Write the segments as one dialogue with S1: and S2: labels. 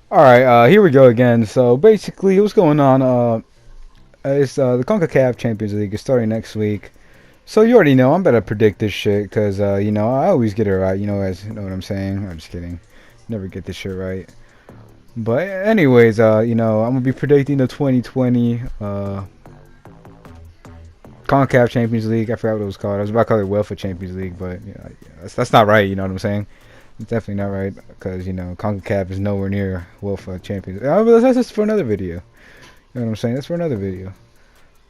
S1: All right, here we go again. So basically, what's going on? It's the CONCACAF Champions League is starting next week. So you already know I'm better predict this shit because I always get it right. You know what I'm saying. I'm just kidding. Never get this shit right. But anyways, I'm gonna be predicting the 2020 CONCACAF Champions League. I forgot what it was called. I was about to call it UEFA Champions League, but that's not right. You know what I'm saying? It's definitely not right because CONCACAF is nowhere near UEFA Champions. But that's just for another video. You know what I'm saying? That's for another video.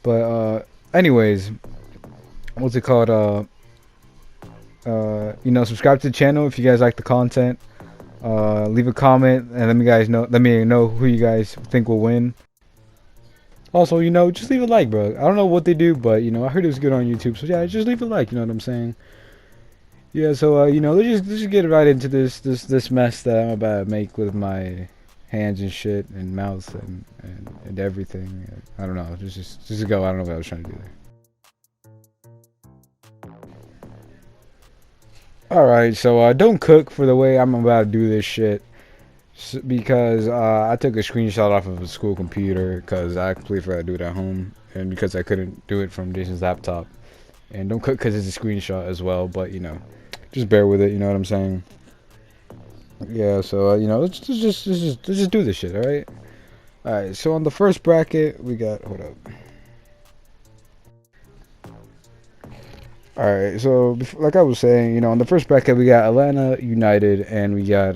S1: But anyways, what's it called? Subscribe to the channel if you guys like the content. Leave a comment and let me know who you guys think will win. Also, just leave a like, bro. I don't know what they do, but I heard it was good on YouTube. So yeah, just leave a like. You know what I'm saying? Yeah. So let's just get right into this mess that I'm about to make with my hands and shit and mouth and everything. I don't know. Just go. I don't know what I was trying to do there. All right, so don't cook for the way I'm about to do this shit because I took a screenshot off of a school computer because I completely forgot to do it at home and because I couldn't do it from Jason's laptop. And don't cook because it's a screenshot as well, but just bear with it. You know what I'm saying? Yeah. So let's just do this shit. All right. All right. So on the first bracket we got hold up. All right. So like I was saying, on the first bracket we got Atlanta United and we got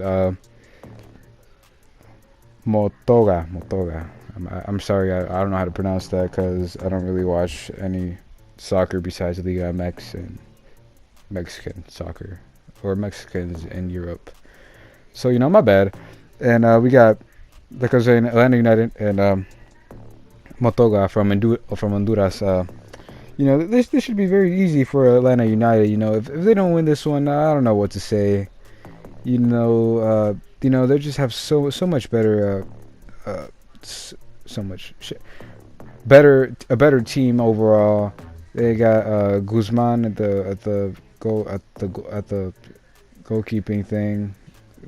S1: Motoga. I'm sorry, I don't know how to pronounce that because I don't really watch any soccer besides Liga MX and Mexican soccer or Mexicans in Europe. So my bad. And we got, like I was saying, Atlanta United and Motoga from Honduras. This should be very easy for Atlanta United. If they don't win this one, I don't know what to say. They just have so much better. So much shit. A better team overall. They got Guzman at the goal at the goalkeeping thing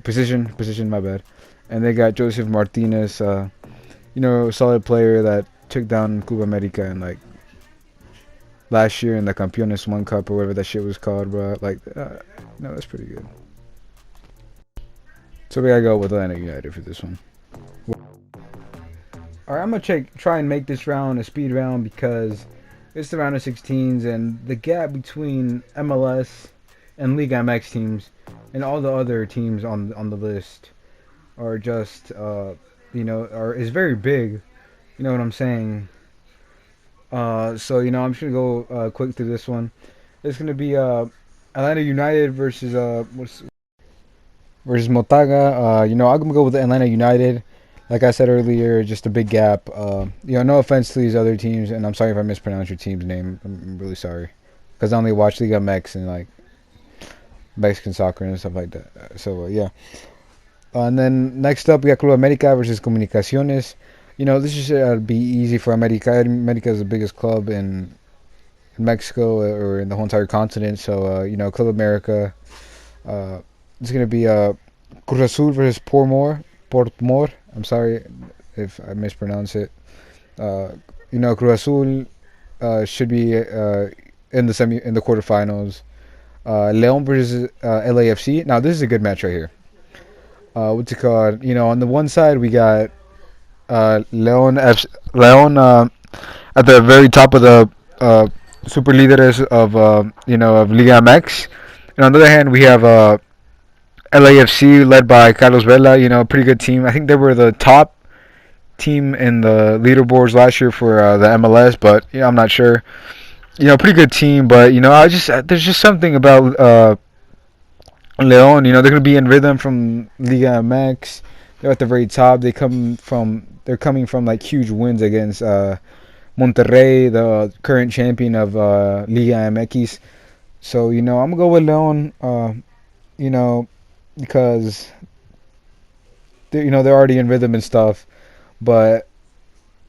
S1: position. My bad. And they got Joseph Martinez. Solid player that took down Cuba America in like last year in the Campeones One Cup or whatever that shit was called, bro. No, that's pretty good. So we gotta go with Atlanta United for this one. Alright, I'm gonna try and make this round a speed round because it's the round of 16s and the gap between MLS and Liga MX teams and all the other teams on the list are just is very big. You know what I'm saying? So I'm just gonna go quick through this one. It's gonna be Atlanta United versus Motaga. I'm gonna go with Atlanta United. Like I said earlier, just a big gap. No offense to these other teams, and I'm sorry if I mispronounced your team's name. I'm really sorry, because I only watch Liga Mex and like Mexican soccer and stuff like that. So yeah. And then next up, we got Club America versus Comunicaciones. This should be easy for America. America is the biggest club in Mexico or in the whole entire continent. So Club America. It's gonna be Cruz Azul versus Portmore. I'm sorry if I mispronounce it. Cruz Azul should be in the quarterfinals. Leon versus LAFC. Now this is a good match right here. What's it called? On the one side we got Leon at the very top of the super líderes of Liga MX. And on the other hand, we have LAFC led by Carlos Vela. Pretty good team. I think they were the top team in the leaderboards last year for the MLS, but I'm not sure. Pretty good team, but there's just something about Leon. They're gonna be in rhythm from Liga MX. They're at the very top. They're coming from like huge wins against Monterrey, the current champion of Liga MX. So I'm gonna go with Leon. Because they're already in rhythm and stuff. But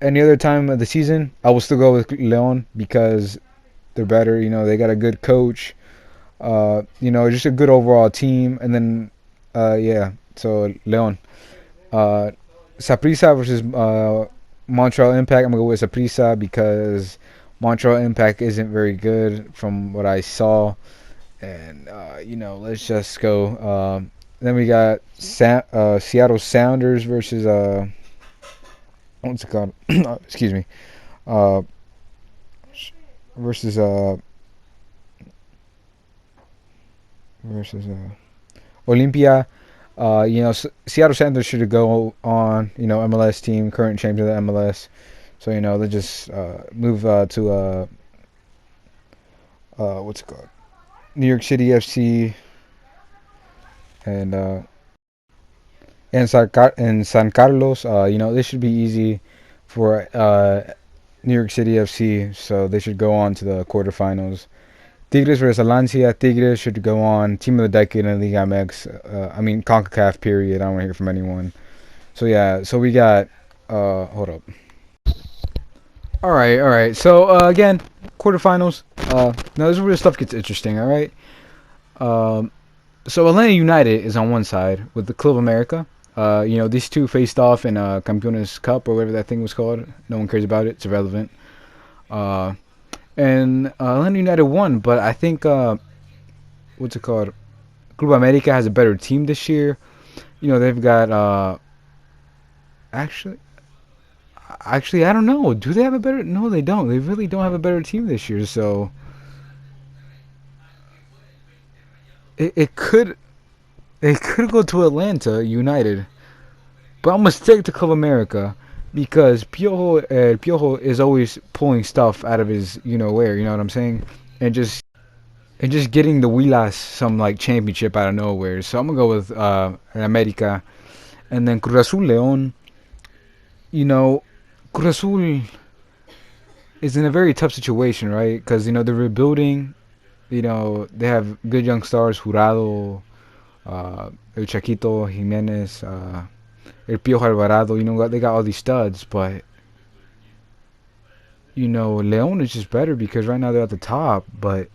S1: any other time of the season, I will still go with Leon because they're better. They got a good coach. Just a good overall team. And then yeah, so Leon. Uh, Saprissa versus Montreal Impact. I'm gonna go with Saprissa because Montreal Impact isn't very good from what I saw, and let's just go. Then we got Seattle Sounders versus what's it called? Excuse me. Uh, versus versus Olympia. Seattle Sounders should go on. MLS team, current champion of the MLS. So they just move to what's it called? New York City FC and San Carlos. This should be easy for New York City FC. So they should go on to the quarterfinals. Tigres versus Alancia. Tigres should go on. Team of the decade in Liga MX. CONCACAF period. I don't want to hear from anyone. So yeah. So we got. Hold up. All right. So again, quarterfinals. Now this is where the stuff gets interesting. All right. So Atlanta United is on one side with the Club America. These two faced off in Campeones Cup or whatever that thing was called. No one cares about it. It's irrelevant. And Atlanta United won, but I think what's it called? Club America has a better team this year. They've got actually I don't know. Do they have a better? No, they don't. They really don't have a better team this year. So it could go to Atlanta United, but I'm gonna stick to Club America because Piojo is always pulling stuff out of his where. You know what I'm saying? And just getting the Huilas some like championship out of nowhere. So I'm gonna go with America, and then Cruz Azul León. Cruz Azul is in a very tough situation, right? Because they're rebuilding. They have good young stars, Jurado, El Chaquito Jimenez, El Piojo Alvarado. They got all these studs, but León is just better because right now they're at the top. But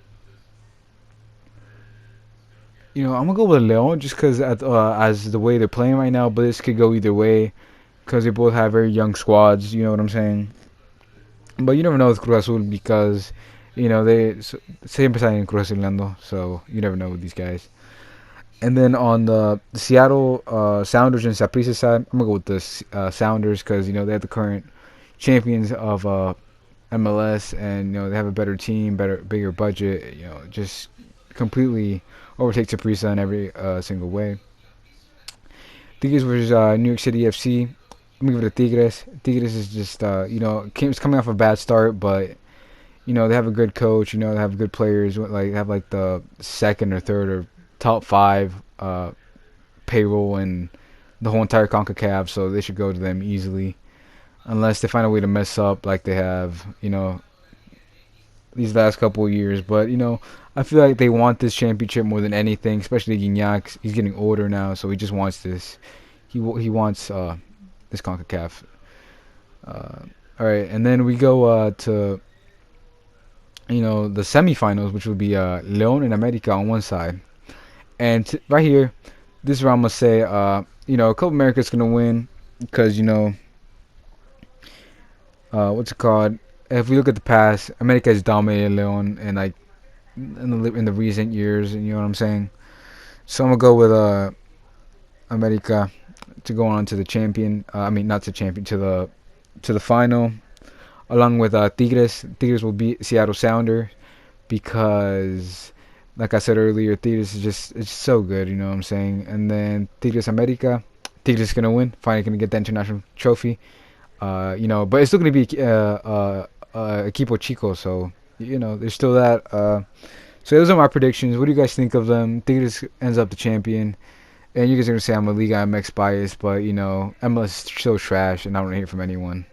S1: I'm gonna go with León just because as the way they're playing right now. But this could go either way because they both have very young squads. You know what I'm saying? But you never know with Cruz Azul because they siempre salen Cruz Azulando, so you never know with these guys. And then on the Seattle Sounders and Saprissa side, I'm gonna go with the Sounders because they have the current champions of MLS, and they have a better team, bigger budget. Just completely overtake Saprissa in every single way. Tigres versus New York City FC. I'm gonna give it to Tigres. Tigres is just it's coming off a bad start, but they have a good coach. They have good players. Have like the second or third or top five payroll in the whole entire CONCACAF, so they should go to them easily, unless they find a way to mess up like they have, these last couple of years. But I feel like they want this championship more than anything, especially Gignac. He's getting older now, so he just wants this. He wants this CONCACAF. All right, and then we go to the semifinals, which would be León and America on one side. And right here, this is where I'm going to say, Club America's going to win because, what's it called? If we look at the past, America has dominated León and like in the recent years, you know what I'm saying? So I'm going to go with America to go on to the champion. Not to champion, to the final. Along with Tigres. Tigres will beat Seattle Sounder because, like I said earlier, Tigres it's so good, you know what I'm saying? And then Tigres America. Tigres is going to win. Finally going to get the international trophy. But it's still going to be Equipo Chico, so, there's still that. So those are my predictions. What do you guys think of them? Tigres ends up the champion. And you guys are going to say I'm a Liga MX bias, but, MLS is still trash, and I don't hear from anyone.